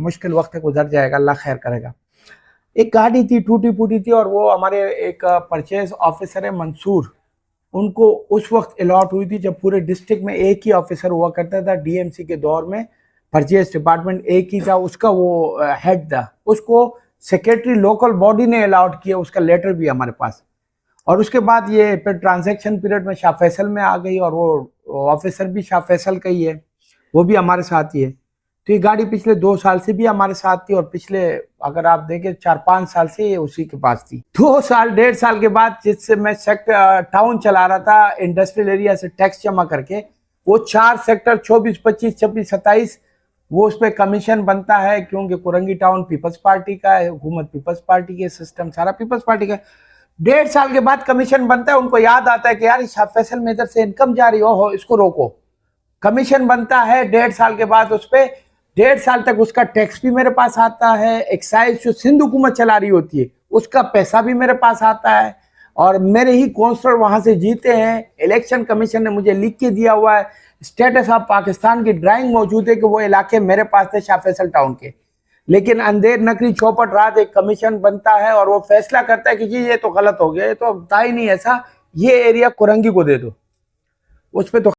मुश्किल वक्त गुजर जाएगा, अल्लाह खैर करेगा। एक गाड़ी थी टूटी फूटी थी और वो हमारे एक परचेज ऑफिसर है मंसूर, उनको उस वक्त अलॉट हुई थी जब पूरे डिस्ट्रिक्ट में एक ही ऑफिसर हुआ करता था। डीएमसी के दौर में परचेज डिपार्टमेंट एक ही था, उसका वो हेड था। उसको सेक्रेटरी लोकल बॉडी ने अलॉट किया, उसका लेटर भी हमारे पास। और उसके बाद ये फिर ट्रांजैक्शन पीरियड में शाह फैसल में आ गई और वो ऑफिसर भी शाह फैसल का ही है, वो भी हमारे साथ ही है। तो ये गाड़ी पिछले 2 साल से भी हमारे साथ थी और पिछले अगर आप देखें 4-5 साल से ये उसी के पास थी। 2 साल 1.5 साल के बाद जिससे मैं सेक्टर टाउन चला रहा था इंडस्ट्रियल एरिया से टैक्स जमा करके, वो 4 सेक्टर 24, 25, 26, 27 वो उस पर कमीशन बनता है, क्योंकि कुरंगी टाउन पीपल्स पार्टी का है, हुकूमत पीपल्स पार्टी की, सिस्टम सारा पीपल्स पार्टी का। 1.5 साल के बाद कमीशन बनता है, उनको याद आता है कि यार शाह फैसल में इधर से इनकम जा रही हो, इसको रोको। कमीशन बनता है 1.5 साल के बाद, उस पर 1.5 साल तक उसका टैक्स भी मेरे पास आता है। एक्साइज जो सिंध हुकूमत चला रही होती है उसका पैसा भी मेरे पास आता है, और मेरे ही काउंसलर वहां से जीते हैं। इलेक्शन कमीशन ने मुझे लिख के दिया हुआ है, स्टेटस ऑफ पाकिस्तान की ड्राइंग मौजूद है कि वो इलाके मेरे पास थे शाह फैसल टाउन के। लेकिन अंधेर नकली चौपट रात एक कमीशन बनता है और वो फैसला करता है कि जी ये तो गलत हो गया, ये तो था ही नहीं ऐसा, ये एरिया कुरंगी को दे दो। उस पर तो